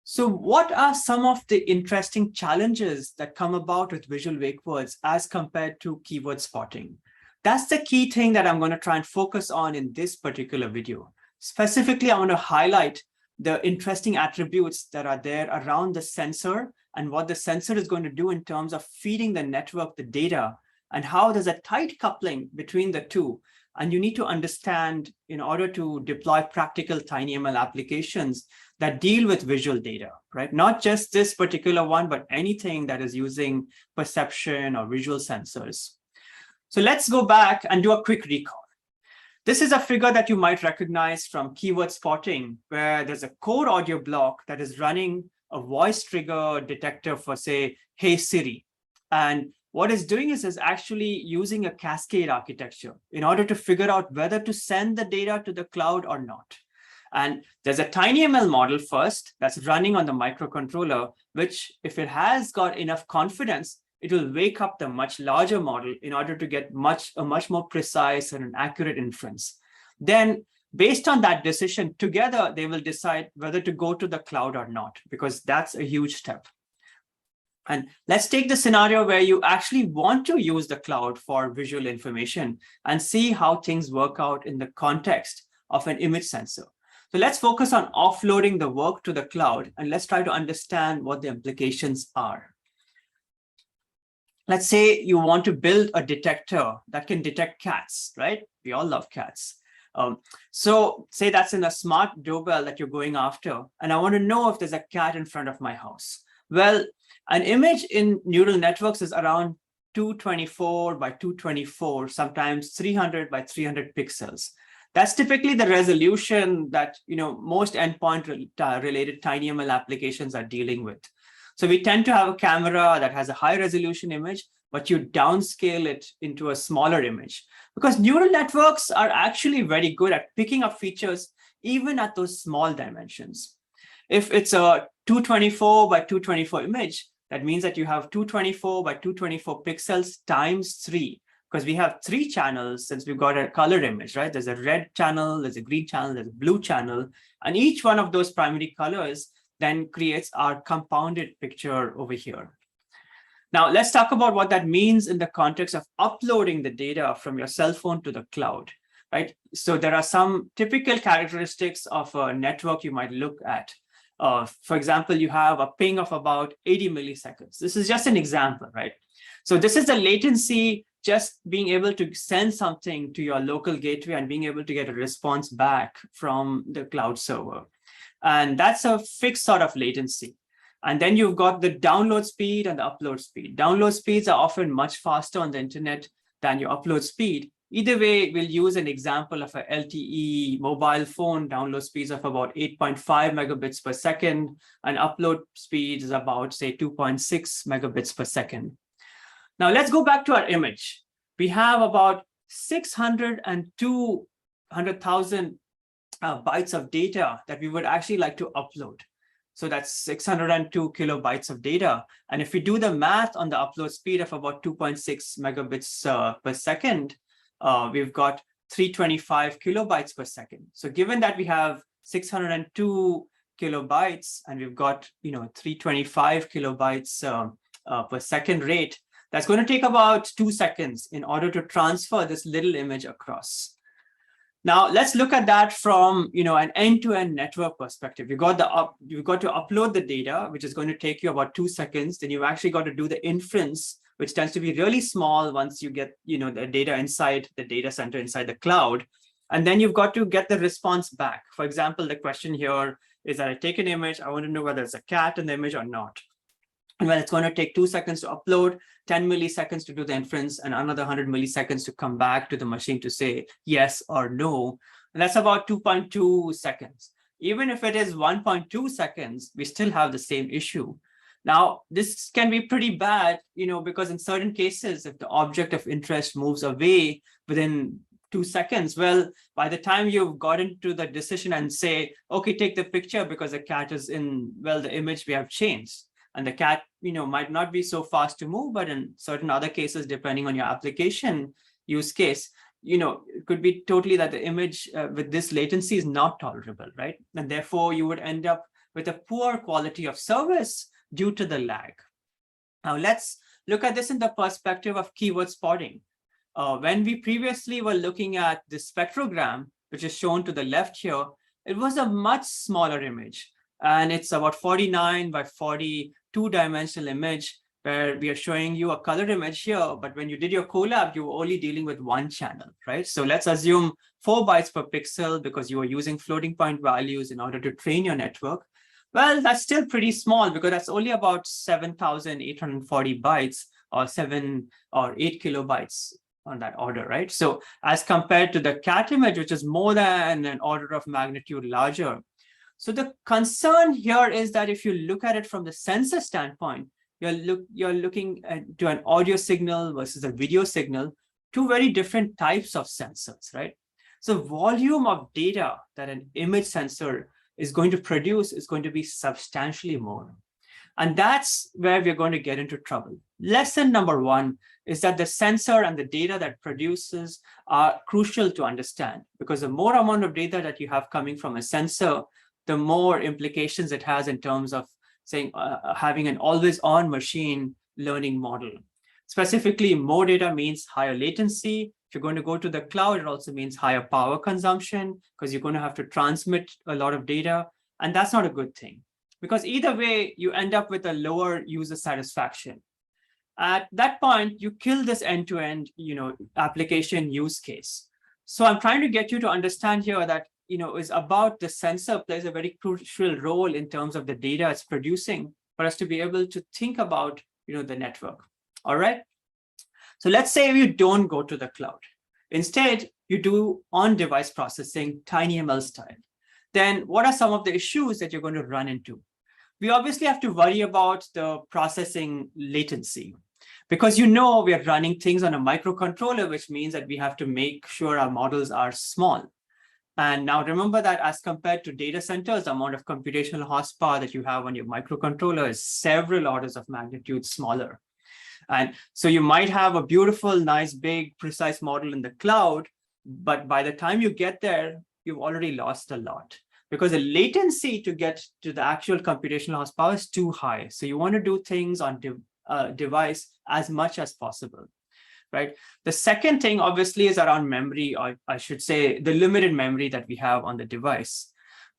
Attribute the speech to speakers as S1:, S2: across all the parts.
S1: So what are some of the interesting challenges that come about with visual wake words as compared to keyword spotting? That's the key thing that I'm going to try and focus on in this particular video. Specifically, I want to highlight the interesting attributes that are there around the sensor and what the sensor is going to do in terms of feeding the network the data, and how there's a tight coupling between the two. And you need to understand, in order to deploy practical TinyML applications that deal with visual data, right? Not just this particular one, but anything that is using perception or visual sensors. So let's go back and do a quick recall. This is a figure that you might recognize from keyword spotting, where there's a core audio block that is running a voice trigger detector for, say, Hey Siri. And what it's doing is actually using a cascade architecture in order to figure out whether to send the data to the cloud or not. And there's a TinyML model first that's running on the microcontroller, which, if it has got enough confidence, it will wake up the much larger model in order to get a much more precise and an accurate inference. Then, based on that decision, together, they will decide whether to go to the cloud or not, because that's a huge step. And let's take the scenario where you actually want to use the cloud for visual information and see how things work out in the context of an image sensor. So let's focus on offloading the work to the cloud, and let's try to understand what the implications are. Let's say you want to build a detector that can detect cats, right? We all love cats. So say that's in a smart doorbell that you're going after, and I want to know if there's a cat in front of my house. Well, an image in neural networks is around 224 by 224, sometimes 300 by 300 pixels. That's typically the resolution that most endpoint-related TinyML applications are dealing with. So we tend to have a camera that has a high-resolution image, but you downscale it into a smaller image, because neural networks are actually very good at picking up features even at those small dimensions. If it's a 224 by 224 image, that means that you have 224 by 224 pixels times 3, because we have 3 channels since we've got a color image, right? There's a red channel, there's a green channel, there's a blue channel, and each one of those primary colors then creates our compounded picture over here. Now, let's talk about what that means in the context of uploading the data from your cell phone to the cloud, right? So there are some typical characteristics of a network you might look at. For example, you have a ping of about 80 milliseconds. This is just an example, right? So this is the latency, just being able to send something to your local gateway and being able to get a response back from the cloud server. And that's a fixed sort of latency. And then you've got the download speed and the upload speed. Download speeds are often much faster on the internet than your upload speed. Either way, we'll use an example of a LTE mobile phone download speeds of about 8.5 megabits per second, and upload speed is about, say, 2.6 megabits per second. Now, let's go back to our image. We have about 602,000 bytes of data that we would actually like to upload. So that's 602 kilobytes of data. And if we do the math on the upload speed of about 2.6 megabits per second, we've got 325 kilobytes per second. So given that we have 602 kilobytes and we've got 325 kilobytes per second rate, that's going to take about 2 seconds in order to transfer this little image across. Now, let's look at that from an end-to-end network perspective. You've got to upload the data, which is going to take you about 2 seconds. Then you've actually got to do the inference, which tends to be really small once you get the data inside the data center, inside the cloud. And then you've got to get the response back. For example, the question here is that I take an image, I want to know whether it's a cat in the image or not. And well, it's going to take 2 seconds to upload, 10 milliseconds to do the inference, and another 100 milliseconds to come back to the machine to say yes or no. And that's about 2.2 seconds. Even if it is 1.2 seconds, we still have the same issue. Now, this can be pretty bad, because in certain cases, if the object of interest moves away within 2 seconds, well, by the time you've gotten to the decision and say, okay, take the picture because the cat is in, well, the image we have changed. And the cat, might not be so fast to move, but in certain other cases, depending on your application use case, it could be totally that the image with this latency is not tolerable, right? And therefore, you would end up with a poor quality of service due to the lag. Now let's look at this in the perspective of keyword spotting. When we previously were looking at the spectrogram, which is shown to the left here, it was a much smaller image. And it's about 49 by 42 dimensional image, where we are showing you a colored image here. But when you did your collab, you were only dealing with one channel, right? So let's assume 4 bytes per pixel because you are using floating point values in order to train your network. Well, that's still pretty small because that's only about 7,840 bytes or 7 or 8 kilobytes on that order, right? So as compared to the cat image, which is more than an order of magnitude larger. So the concern here is that if you look at it from the sensor standpoint, you're looking to an audio signal versus a video signal, two very different types of sensors, right? So volume of data that an image sensor is going to produce is going to be substantially more. And that's where we're going to get into trouble. Lesson number one is that the sensor and the data that produces are crucial to understand, because the more amount of data that you have coming from a sensor, the more implications it has in terms of saying having an always-on machine learning model. Specifically, more data means higher latency. If you're going to go to the cloud, it also means higher power consumption because you're going to have to transmit a lot of data. And that's not a good thing, because either way, you end up with a lower user satisfaction. At that point, you kill this end-to-end, application use case. So I'm trying to get you to understand here that, is about the sensor plays a very crucial role in terms of the data it's producing for us to be able to think about, the network. All right. So let's say you don't go to the cloud. Instead, you do on-device processing, TinyML style. Then what are some of the issues that you're going to run into? We obviously have to worry about the processing latency, because we are running things on a microcontroller, which means that we have to make sure our models are small. And now remember that as compared to data centers, the amount of computational horsepower that you have on your microcontroller is several orders of magnitude smaller. And so you might have a beautiful, nice, big, precise model in the cloud, but by the time you get there, you've already lost a lot, because the latency to get to the actual computational horsepower is too high. So you want to do things on device as much as possible, right? The second thing, obviously, is around memory, or I should say the limited memory that we have on the device.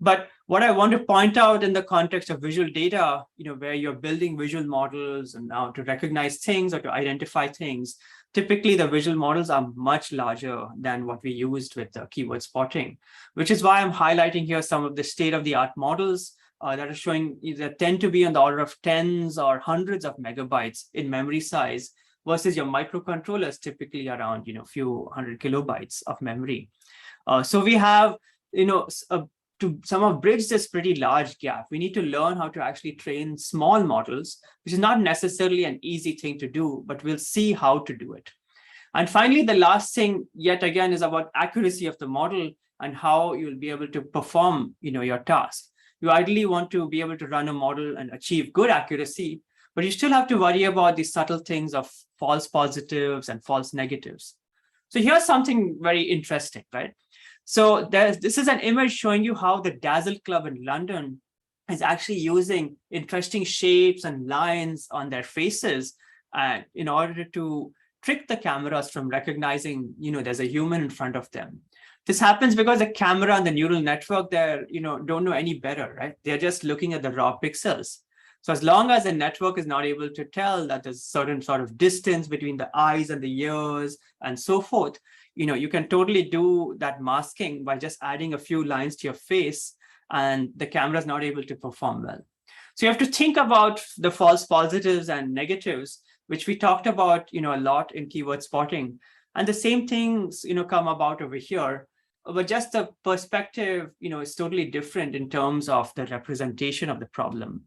S1: But what I want to point out in the context of visual data, where you're building visual models and now to recognize things or to identify things, typically the visual models are much larger than what we used with the keyword spotting, which is why I'm highlighting here some of the state-of-the-art models that are showing that tend to be on the order of tens or hundreds of megabytes in memory size, versus your microcontrollers typically around few hundred kilobytes of memory. So we have to somehow bridge this pretty large gap. We need to learn how to actually train small models, which is not necessarily an easy thing to do, but we'll see how to do it. And finally, the last thing, yet again, is about accuracy of the model and how you'll be able to perform your task. You ideally want to be able to run a model and achieve good accuracy, but you still have to worry about the subtle things of false positives and false negatives. So here's something very interesting, right? So this is an image showing you how the Dazzle Club in London is actually using interesting shapes and lines on their faces in order to trick the cameras from recognizing, there's a human in front of them. This happens because the camera and the neural network there, don't know any better, right? They're just looking at the raw pixels. So as long as the network is not able to tell that there's certain sort of distance between the eyes and the ears and so forth, you can totally do that masking by just adding a few lines to your face, and the camera is not able to perform well. So you have to think about the false positives and negatives, which we talked about, a lot in keyword spotting. And the same things, come about over here, but just the perspective, is totally different in terms of the representation of the problem.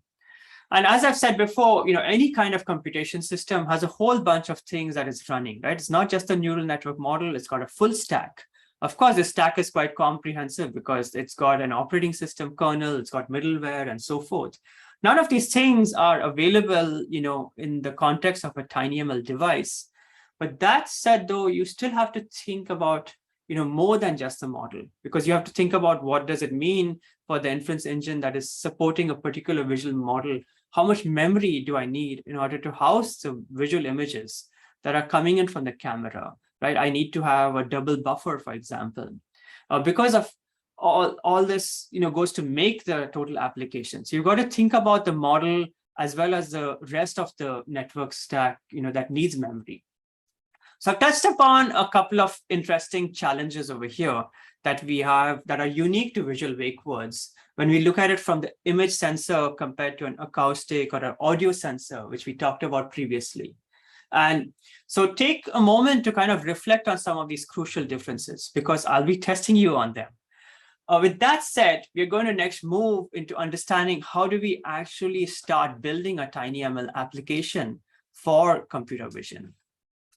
S1: And as I've said before, any kind of computation system has a whole bunch of things that is running, right? It's not just a neural network model, it's got a full stack. Of course, the stack is quite comprehensive because it's got an operating system kernel, it's got middleware and so forth. None of these things are available, in the context of a TinyML device. But that said, though, you still have to think about, more than just the model, because you have to think about what does it mean for the inference engine that is supporting a particular visual model. How much memory do I need in order to house the visual images that are coming in from the camera, right? I need to have a double buffer, for example, because of all this, goes to make the total application. So you've got to think about the model as well as the rest of the network stack, that needs memory. So I've touched upon a couple of interesting challenges over here that we have that are unique to visual wake words when we look at it from the image sensor compared to an acoustic or an audio sensor, which we talked about previously. And so take a moment to kind of reflect on some of these crucial differences, because I'll be testing you on them. With that said, we're going to next move into understanding how do we actually start building a TinyML application for computer vision.